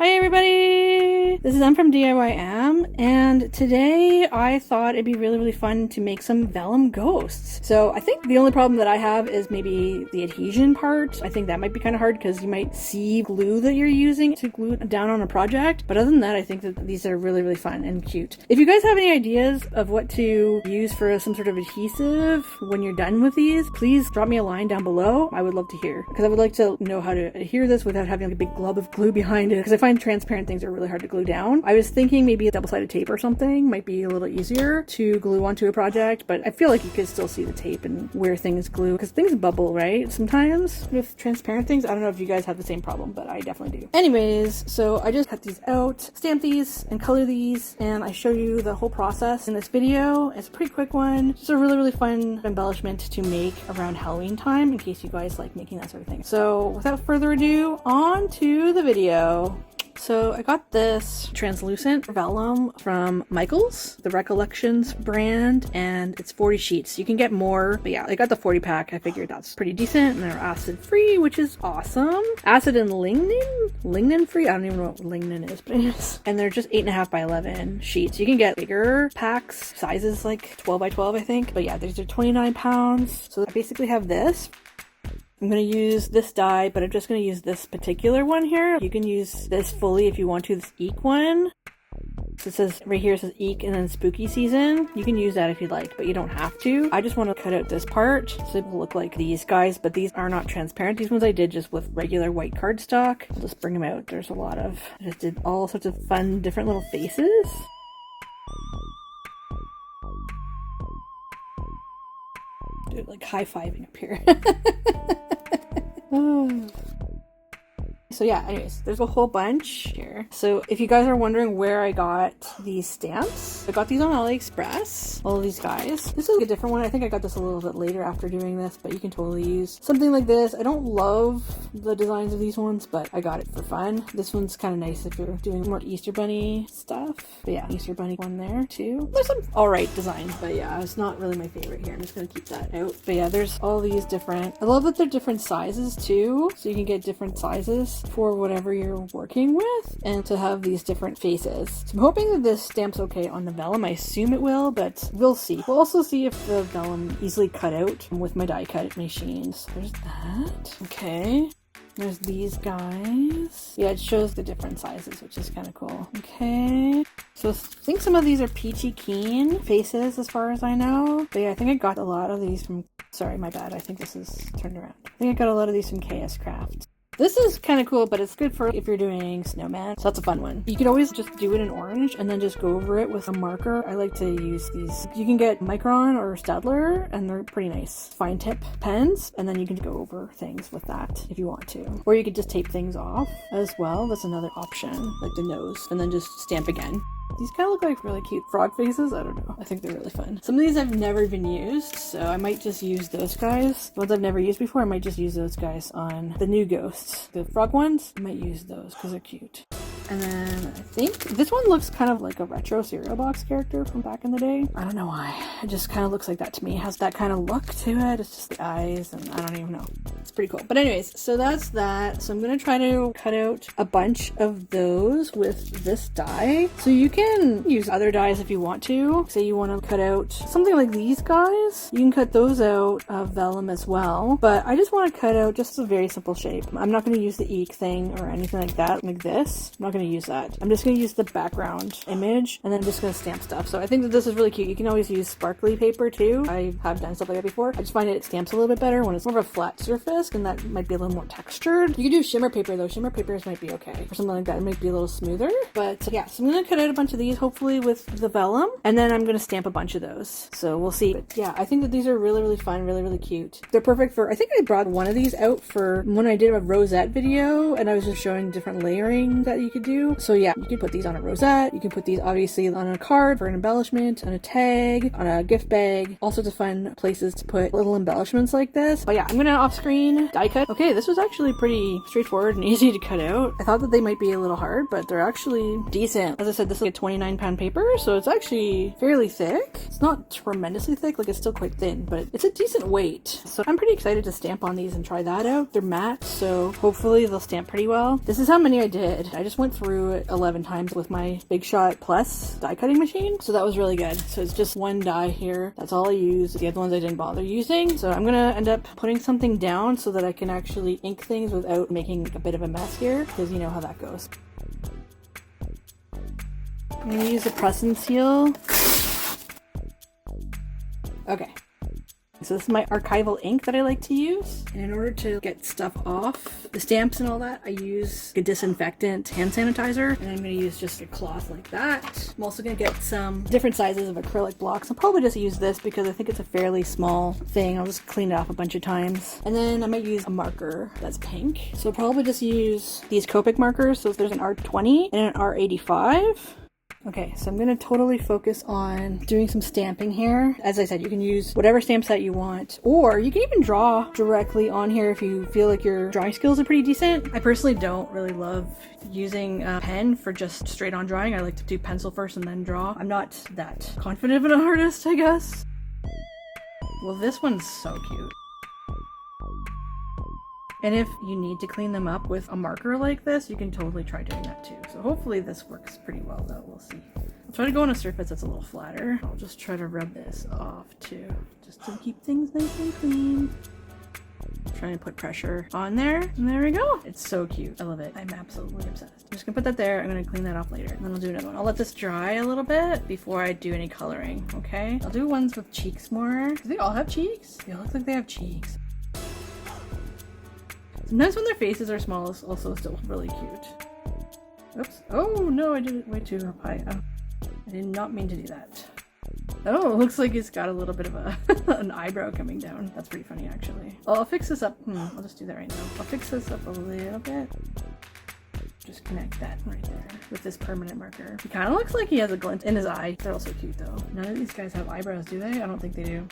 Hi everybody! This is Em from DIYM, and today I thought it'd be really fun to make some Vellum Ghosts. So I think the only problem that I have is maybe the adhesion part. I think that might be kind of hard because you might see glue that you're using to glue it down on a project. But other than that, I think that these are really fun and cute. If you guys have any ideas of what to use for some sort of adhesive when you're done with these, please drop me a line down below. I would love to hear, because I would like to know how to adhere this without having like a big glob of glue behind it, because I find transparent things are really hard to glue down. I was thinking maybe a double-sided tape or something might be a little easier to glue onto a project, but I feel like you could still see the tape and where things glue, because things bubble, right? Sometimes with transparent things. I don't know if you guys have the same problem, but I definitely do. Anyways, so I just cut these out, stamp these, and color these, and I show you the whole process in this video. It's a pretty quick one. Just a really fun embellishment to make around Halloween time, in case you guys like making that sort of thing. So without further ado, on to the video. So I got this translucent vellum from Michaels, the Recollections brand, and it's 40 sheets. You can get more, but yeah, I got the 40 pack. I figured that's pretty decent, and they're acid free, which is awesome. Acid and lignin free? I don't even know what lignin is, but it is. And they're just 8.5 by 11 sheets. You can get bigger packs, sizes like 12 by 12, I think. But yeah, these are 29 pounds. So I basically have this. I'm going to use this die, but I'm just going to use this particular one here. You can use this fully if you want to, this Eek one. So it says, right here it says Eek and then spooky season. You can use that if you'd like, but you don't have to. I just want to cut out this part so it will look like these guys, but these are not transparent. These ones I did just with regular white cardstock. I'll just bring them out. There's a lot of, I just did all sorts of fun, different little faces. Dude, like high-fiving up here. So yeah, anyways, there's a whole bunch here. So if you guys are wondering where I got these stamps, I got these on AliExpress, all of these guys. This is a different one. I think I got this a little bit later after doing this, but you can totally use something like this. I don't love the designs of these ones, but I got it for fun. This one's kind of nice if you're doing more Easter Bunny stuff. But yeah, Easter Bunny one there too. There's some alright designs, but yeah, it's not really my favorite here. I'm just gonna keep that out. But yeah, there's all these different, I love that they're different sizes too, so you can get different sizes for whatever you're working with, and to have these different faces. So I'm hoping that this stamps okay on the vellum. I assume it will, but we'll see. We'll also see if the vellum easily cut out with my die cut machines. There's that. Okay. There's these guys. Yeah, it shows the different sizes, which is kind of cool. Okay. So I think some of these are peachy keen faces as far as I know. But yeah, I think I got a lot of these from, sorry, my bad. I think this is turned around. I think I got a lot of these from KSCraft. This is kind of cool, but it's good for if you're doing snowman. So that's a fun one. You could always just do it in orange and then just go over it with a marker. I like to use these. You can get Micron or Staedtler, and they're pretty nice. Fine tip pens, and then you can go over things with that if you want to. Or you could just tape things off as well. That's another option, like the nose, and then just stamp again. These kind of look like really cute frog faces. I don't know. I think they're really fun. Some of these I've never even used, so I might just use those guys. The ones I've never used before, I might just use those guys on the new ghosts. The frog ones, I might use those because they're cute. And then I think this one looks kind of like a retro cereal box character from back in the day. I don't know why. It just kind of looks like that to me. It has that kind of look to it. It's just the eyes, and I don't even know. It's pretty cool. But anyways, so that's that. So I'm going to try to cut out a bunch of those with this die. So you can use other dies if you want to. Say you want to cut out something like these guys. You can cut those out of vellum as well. But I just want to cut out just a very simple shape. I'm not going to use the Eek thing or anything like that, like this. I'm not going to use that. I'm just going to use the background image, and then I'm just going to stamp stuff. So I think that this is really cute. You can always use sparkly paper too. I have done stuff like that before. I just find it stamps a little bit better when it's more of a flat surface, and that might be a little more textured. You can do shimmer paper though. Shimmer papers might be okay. For something like that, it might be a little smoother. But yeah, so I'm going to cut out a bunch of these, hopefully with the vellum, and then I'm going to stamp a bunch of those. So we'll see. But yeah, I think that these are really fun, really cute. They're perfect for, I think I brought one of these out for when I did a rosette video, and I was just showing different layering that you could do. So yeah, you can put these on a rosette. You can put these obviously on a card for an embellishment, on a tag, on a gift bag, all sorts of fun places to put little embellishments like this. But yeah, I'm gonna off screen die cut. Okay, this was actually pretty straightforward and easy to cut out. I thought that they might be a little hard, but they're actually decent. As I said, this is a 29-pound paper, so it's actually fairly thick. It's not tremendously thick, like it's still quite thin, but it's a decent weight. So I'm pretty excited to stamp on these and try that out. They're matte, so hopefully they'll stamp pretty well. This is how many I did. I just went through it 11 times with my Big Shot Plus die cutting machine, so that was really good. So it's just one die here. That's all I use. The other ones I didn't bother using. So I'm gonna end up putting something down so that I can actually ink things without making a bit of a mess here, because you know how that goes. I'm gonna use a press and seal. Okay. So this is my archival ink that I like to use. And in order to get stuff off the stamps and all that, I use a disinfectant hand sanitizer. And I'm going to use just a cloth like that. I'm also going to get some different sizes of acrylic blocks. I'll probably just use this because I think it's a fairly small thing. I'll just clean it off a bunch of times. And then I might use a marker that's pink. So I'll probably just use these Copic markers. So if there's an R20 and an R85. Okay, so I'm going to totally focus on doing some stamping here. As I said, you can use whatever stamp set you want, or you can even draw directly on here if you feel like your drawing skills are pretty decent. I personally don't really love using a pen for just straight on drawing. I like to do pencil first and then draw. I'm not that confident of an artist, I guess. Well, this one's so cute. And if you need to clean them up with a marker like this, you can totally try doing that too. So hopefully this works pretty well though, we'll see. I'll try to go on a surface that's a little flatter. I'll just try to rub this off too, just to keep things nice and clean. Try and put pressure on there, and there we go. It's so cute, I love it. I'm absolutely obsessed. I'm just gonna put that there, I'm gonna clean that off later, and then I'll do another one. I'll let this dry a little bit before I do any coloring, okay? I'll do ones with cheeks more. Do they all have cheeks? They all look like they have cheeks. Sometimes when their faces are small, it's also still really cute. Oops. Oh no, I did it way too high. Oh, I did not mean to do that. Oh, it looks like it's got a little bit of a an eyebrow coming down. That's pretty funny actually. Oh, I'll fix this up. I'll just do that right now. I'll fix this up a little bit. Just connect that right there with this permanent marker. He kind of looks like he has a glint in his eye. They're also cute though. None of these guys have eyebrows, do they? I don't think they do.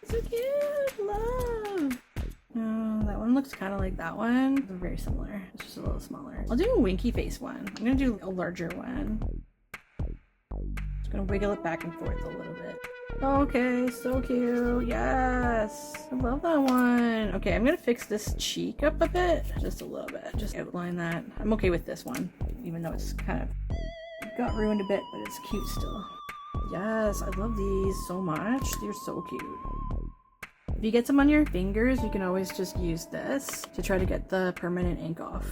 So cute! Love! No, that one looks kind of like that one. They're very similar. It's just a little smaller. I'll do a winky face one. I'm gonna do a larger one. Just gonna wiggle it back and forth a little bit. Okay, so cute. Yes, I love that one. Okay, I'm gonna fix this cheek up a bit, just a little bit. Just outline that. I'm okay with this one, even though it's kind of got ruined a bit, but it's cute still. Yes, I love these so much. They're so cute. If you get some on your fingers, you can always just use this to try to get the permanent ink off.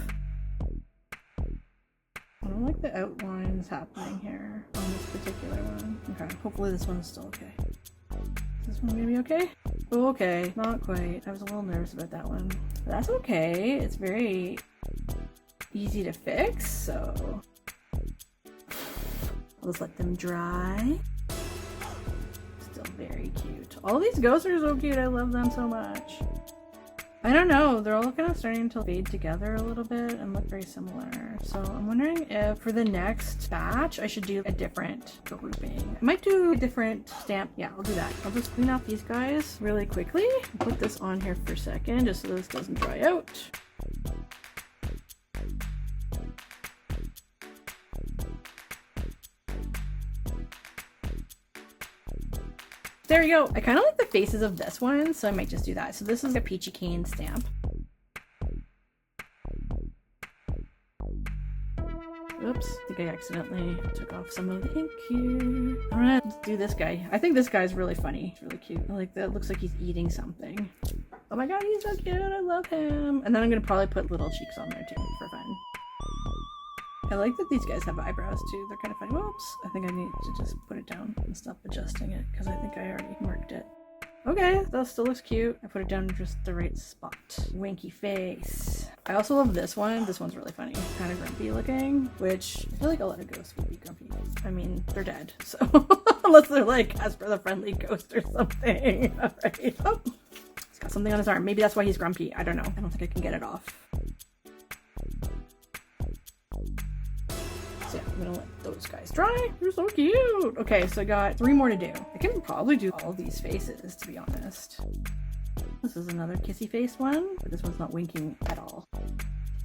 I don't like the outlines happening here on this particular one. Okay, hopefully this one's still okay. Is this one maybe okay? Oh, okay, not quite. I was a little nervous about that one. But that's okay. It's very easy to fix, so I'll just let them dry. Still very cute. All these ghosts are so cute. I love them so much. I don't know. They're all kind of starting to fade together a little bit and look very similar. So I'm wondering if for the next batch, I should do a different grouping. I might do a different stamp. Yeah, I'll do that. I'll just clean off these guys really quickly. I'll put this on here for a second just so this doesn't dry out. There we go. I kind of like the faces of this one, so I might just do that. So this is a peachy keen stamp. Oops, I think I accidentally took off some of the ink here. I'm gonna do this guy. I think this guy's really funny. It's really cute. I like that. It looks like he's eating something. Oh my god, he's so cute. I love him. And then I'm gonna probably put little cheeks on there too for fun. I like that these guys have eyebrows too. They're kind of funny. Whoops. I think I need to just put it down and stop adjusting it because I think I already marked it. Okay, that still looks cute. I put it down in just the right spot. Winky face. I also love this one. This one's really funny. Kind of grumpy looking, which I feel like a lot of ghosts would be grumpy. I mean, they're dead, so unless they're like Casper the Friendly Ghost or something. All right. Oh, he's got something on his arm. Maybe that's why he's grumpy. I don't know. I don't think I can get it off. So yeah, I'm gonna let those guys dry. They're so cute. Okay, so I got 3 more to do. I can probably do all these faces, to be honest. This is another kissy face one, but this one's not winking at all.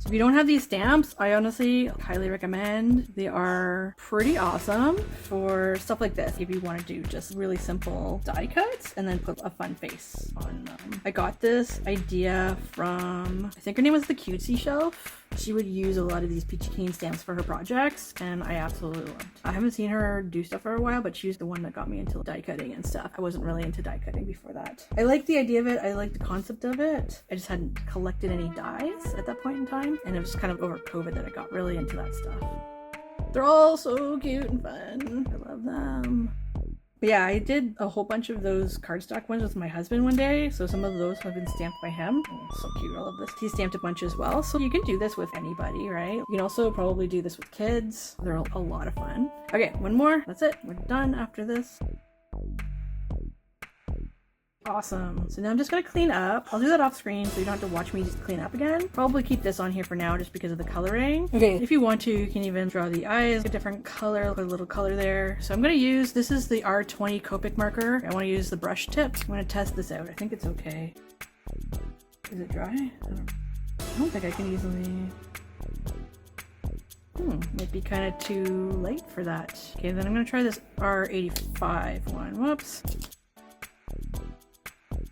So if you don't have these stamps, I honestly highly recommend. They are pretty awesome for stuff like this. If you want to do just really simple die cuts and then put a fun face on them. I got this idea from, I think her name was the Cutesy Shelf. she would use a lot of these peachy keen stamps for her projects, and I absolutely loved. I haven't seen her do stuff for a while, but she's the one that got me into die cutting and stuff. I wasn't really into die cutting before that. I liked the idea of it. I liked the concept of it. I just hadn't collected any dies at that point in time, and it was kind of over COVID that I got really into that stuff. They're all so cute and fun. I love them. But yeah, I did a whole bunch of those cardstock ones with my husband one day, so some of those have been stamped by him. Oh, so cute, I love this. He stamped a bunch as well, so you can do this with anybody, right? You can also probably do this with kids. They're a lot of fun. Okay, one more. That's it. We're done after this. Awesome. So now I'm just gonna clean up. I'll do that off screen so you don't have to watch me just clean up again. Probably keep this on here for now just because of the coloring. Okay, if you want to, you can even draw the eyes a different color, put a little color there. So I'm gonna use, this is the R20 Copic marker. I wanna use the brush tip. I'm gonna test this out. I think it's okay. Is it dry? I don't think I can easily... might be kind of too late for that. Okay, then I'm gonna try this R85 one. Whoops.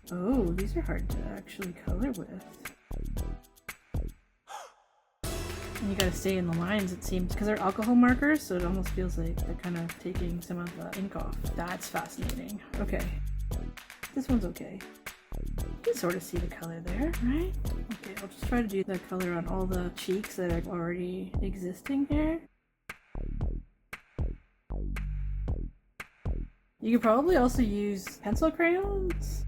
Oh, these are hard to actually color with. And you gotta stay in the lines, it seems, because they're alcohol markers, so it almost feels like they're kind of taking some of the ink off. That's fascinating. Okay. This one's okay. You can sort of see the color there, right? Okay, I'll just try to do the color on all the cheeks that are already existing here. You could probably also use pencil crayons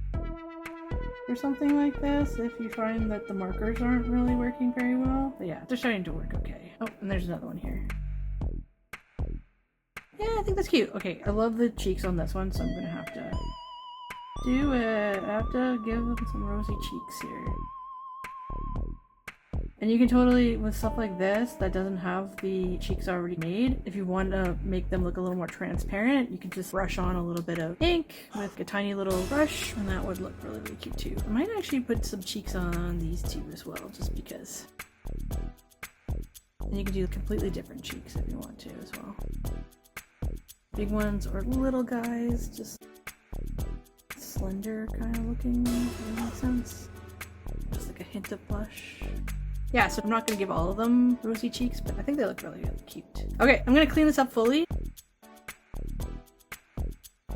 or something like this if you find that the markers aren't really working very well. But yeah, they're starting to work okay. Oh, and there's another one here. Yeah, I think that's cute. Okay, I love the cheeks on this one, so I'm gonna have to do it. I have to give them some rosy cheeks here. And you can totally, with stuff like this that doesn't have the cheeks already made, if you want to make them look a little more transparent, you can just brush on a little bit of ink with a tiny little brush, and that would look really, really cute too. I might actually put some cheeks on these two as well, just because. And you can do completely different cheeks if you want to as well. Big ones or little guys, just slender kind of looking, if that makes sense. Just like a hint of blush. Yeah, so I'm not going to give all of them rosy cheeks, but I think they look really, really cute. Okay, I'm going to clean this up fully.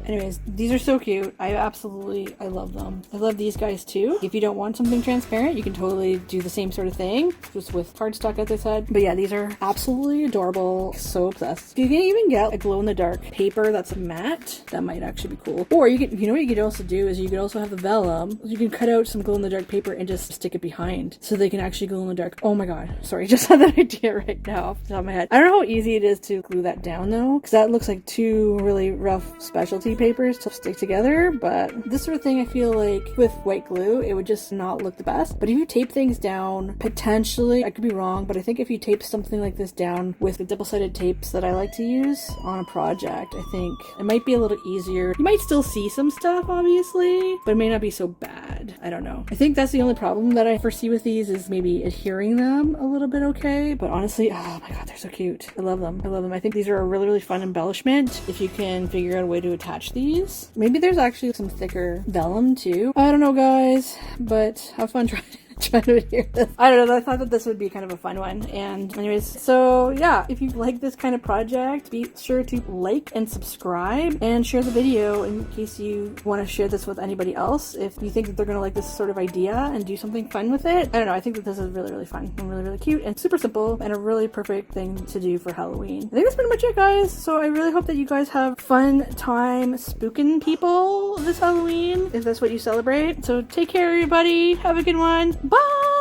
Anyways, these are so cute. I love them. I love these guys too. If you don't want something transparent, you can totally do the same sort of thing, just with cardstock, as I said. But yeah, these are absolutely adorable. So obsessed. You can even get a glow-in-the-dark paper that's a matte. That might actually be cool. Or you know what you could also do is you could also have the vellum. You can cut out some glow-in-the-dark paper and just stick it behind so they can actually glow in the dark. Oh my god. Sorry, just had that idea right now off the top of my head. I don't know how easy it is to glue that down though, because that looks like two really rough specialty papers to stick together, but this sort of thing I feel like with white glue it would just not look the best. But if you tape things down, potentially, I could be wrong, but I think if you tape something like this down with the double-sided tapes that I like to use on a project, I think it might be a little easier. You might still see some stuff obviously, but it may not be so bad. I don't know. I think that's the only problem that I foresee with these is maybe adhering them a little bit okay, but honestly, oh my god, they're so cute. I love them. I love them. I think these are a really, really fun embellishment if you can figure out a way to attach these. Maybe there's actually some thicker vellum too. I don't know guys, but have fun trying to adhere this. I don't know, I thought that this would be kind of a fun one. And anyways, so yeah, if you like this kind of project, be sure to like and subscribe and share the video in case you want to share this with anybody else if you think that they're going to like this sort of idea and do something fun with it. I don't know, I think that this is really, really fun and really, really cute and super simple and a really perfect thing to do for Halloween. I think that's pretty much it guys, so I really hope that you guys have fun time spooking people this Halloween if that's what you celebrate. So take care everybody, have a good one. Bye!